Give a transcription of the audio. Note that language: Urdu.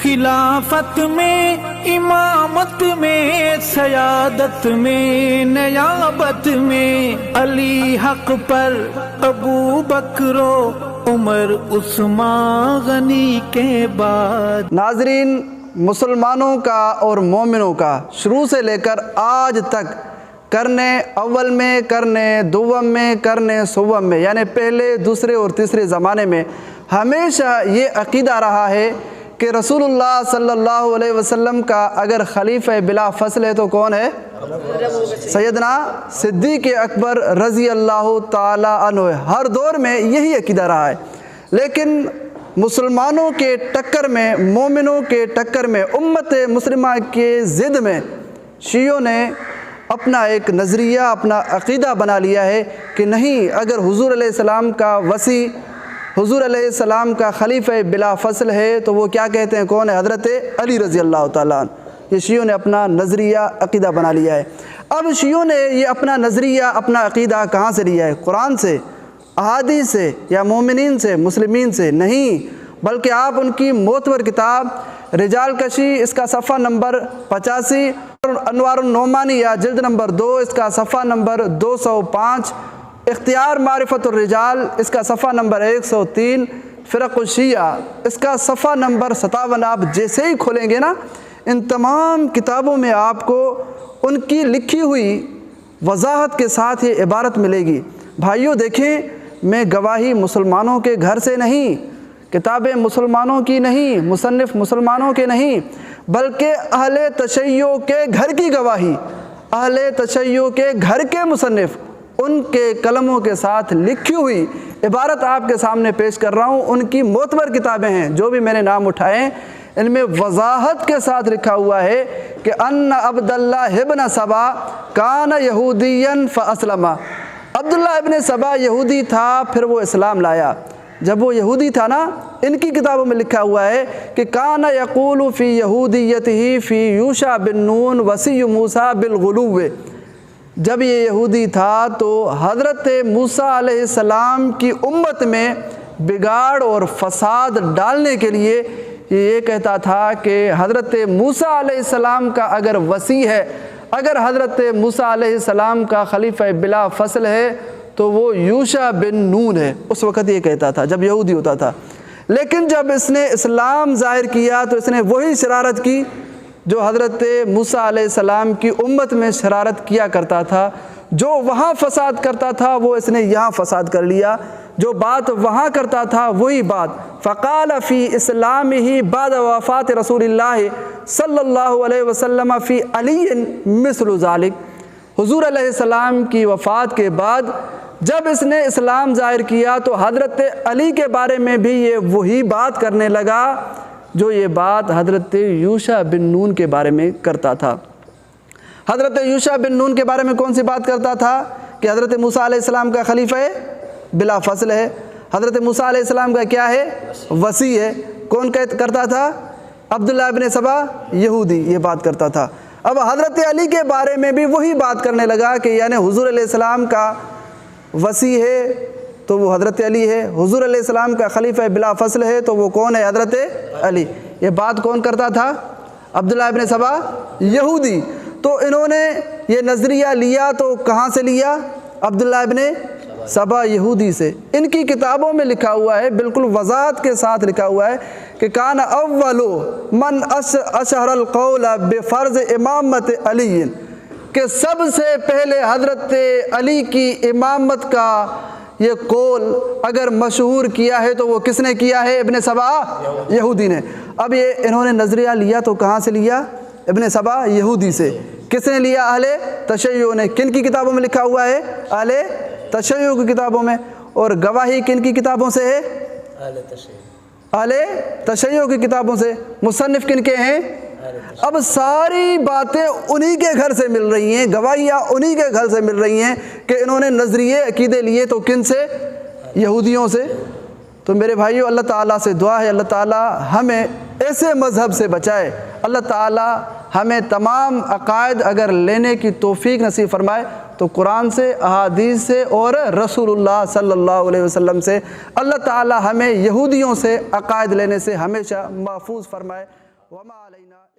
خلافت میں، امامت میں، سیادت میں، نیابت میں، علی حق پر ابو بکر و عمر عثمان غنی کے بعد۔ ناظرین، مسلمانوں کا اور مومنوں کا شروع سے لے کر آج تک کرنے اول میں، کرنے دوم میں، کرنے سوم میں، یعنی پہلے دوسرے اور تیسرے زمانے میں ہمیشہ یہ عقیدہ رہا ہے کہ رسول اللہ صلی اللہ علیہ وسلم کا اگر خلیفہ بلا فصل ہے تو کون ہے؟ سیدنا صدیق اکبر رضی اللہ تعالی عنہ۔ ہر دور میں یہی عقیدہ رہا ہے، لیکن مسلمانوں کے ٹکر میں، مومنوں کے ٹکر میں، امت مسلمہ کے ضد میں شیعوں نے اپنا ایک نظریہ، اپنا عقیدہ بنا لیا ہے کہ نہیں، اگر حضور علیہ السلام کا وصی، حضور علیہ السلام کا خلیفہ بلا فصل ہے تو وہ کیا کہتے ہیں؟ کون ہے؟ حضرت علی رضی اللہ تعالیٰ عنہ۔ یہ شیعوں نے اپنا نظریہ، عقیدہ بنا لیا ہے۔ اب شیعوں نے یہ اپنا نظریہ، اپنا عقیدہ کہاں سے لیا ہے؟ قرآن سے، احادیث سے، یا مومنین سے، مسلمین سے؟ نہیں، بلکہ آپ ان کی معتبر کتاب رجال کشی، اس کا صفحہ نمبر 85، انوار النعمانی یا جلد نمبر 2، اس کا صفحہ نمبر 205، اختیار معرفت الرجال، اس کا صفحہ نمبر 103، فرق الشیعہ، اس کا صفحہ نمبر 57، آپ جیسے ہی کھولیں گے نا، ان تمام کتابوں میں آپ کو ان کی لکھی ہوئی وضاحت کے ساتھ یہ عبارت ملے گی۔ بھائیوں دیکھیں، میں گواہی مسلمانوں کے گھر سے نہیں، کتابیں مسلمانوں کی نہیں، مصنف مسلمانوں کے نہیں، بلکہ اہل تشیع کے گھر کی گواہی، اہل تشیع کے گھر کے مصنف، ان کے قلموں کے ساتھ لکھی ہوئی عبارت آپ کے سامنے پیش کر رہا ہوں۔ ان کی معتبر کتابیں ہیں، جو بھی میں نے نام اٹھائے، ان میں وضاحت کے ساتھ لکھا ہوا ہے کہ ان عبداللہ ابن سبا کان یہودیا فاسلم۔ عبداللہ ابن سبا یہودی تھا، پھر وہ اسلام لایا۔ جب وہ یہودی تھا نا، ان کی کتابوں میں لکھا ہوا ہے کہ کان یقول فی یہودیتہ فی یوشع بن نون وصی موسیٰ بالغلو۔ جب یہ یہودی تھا تو حضرت موسیٰ علیہ السلام کی امت میں بگاڑ اور فساد ڈالنے کے لیے یہ کہتا تھا کہ حضرت موسیٰ علیہ السلام کا اگر وصی ہے، اگر حضرت موسیٰ علیہ السلام کا خلیفہ بلا فصل ہے تو وہ یوشع بن نون ہے۔ اس وقت یہ کہتا تھا جب یہودی ہوتا تھا، لیکن جب اس نے اسلام ظاہر کیا تو اس نے وہی شرارت کی جو حضرت موسیٰ علیہ السلام کی امت میں شرارت کیا کرتا تھا۔ جو وہاں فساد کرتا تھا وہ اس نے یہاں فساد کر لیا، جو بات وہاں کرتا تھا وہی بات۔ فقال فی اسلامہ بعد وفات رسول اللہ صلی اللہ علیہ وسلم فی علی مثل ذالک۔ حضور علیہ السلام کی وفات کے بعد جب اس نے اسلام ظاہر کیا تو حضرت علی کے بارے میں بھی یہ وہی بات کرنے لگا جو یہ بات حضرت یوشع بن نون کے بارے میں کرتا تھا۔ حضرت یوشع بن نون کے بارے میں کون سی بات کرتا تھا؟ کہ حضرت موسیٰ علیہ السلام کا خلیفہ بلا فصل ہے، حضرت موسیٰ علیہ السلام کا کیا ہے؟ وصی ہے۔ کون کرتا تھا؟ عبداللہ ابن سبا یہودی یہ بات کرتا تھا۔ اب حضرت علی کے بارے میں بھی وہی بات کرنے لگا کہ یعنی حضور علیہ السلام کا وصی ہے تو وہ حضرت علی ہے، حضور علیہ السلام کا خلیفہ بلا فصل ہے تو وہ کون ہے؟ حضرت علی۔ یہ بات کون کرتا تھا؟ عبداللہ ابن سبا یہودی۔ تو انہوں نے یہ نظریہ لیا تو کہاں سے لیا؟ عبداللہ ابن سبا یہودی سے۔ ان کی کتابوں میں لکھا ہوا ہے، بالکل وضاحت کے ساتھ لکھا ہوا ہے کہ کان اول من اشہر القول بفرض امامت علی، کہ سب سے پہلے حضرت علی کی امامت کا یہ قول اگر مشہور کیا ہے تو وہ کس نے کیا ہے؟ ابن سبا یہودی نے۔ اب یہ انہوں نے نظریہ لیا تو کہاں سے لیا؟ ابن سبا یہودی سے۔ کس نے لیا؟ اہل تشیع نے۔ کن کی کتابوں میں لکھا ہوا ہے؟ اہل تشیع کی کتابوں میں۔ اور گواہی کن کی کتابوں سے ہے؟ اہل تشیع کی کتابوں سے۔ مصنف کن کے ہیں؟ اب ساری باتیں انہی کے گھر سے مل رہی ہیں، گواہیاں انہی کے گھر سے مل رہی ہیں کہ انہوں نے نظریے عقیدے لیے تو کن سے؟ یہودیوں سے۔ تو میرے بھائیو، اللہ تعالیٰ سے دعا ہے اللہ تعالیٰ ہمیں ایسے مذہب سے بچائے، اللہ تعالیٰ ہمیں تمام عقائد اگر لینے کی توفیق نصیب فرمائے تو قرآن سے، احادیث سے اور رسول اللہ صلی اللہ علیہ وسلم سے۔ اللہ تعالیٰ ہمیں یہودیوں سے عقائد لینے سے ہمیشہ محفوظ فرمائے۔ وما علینا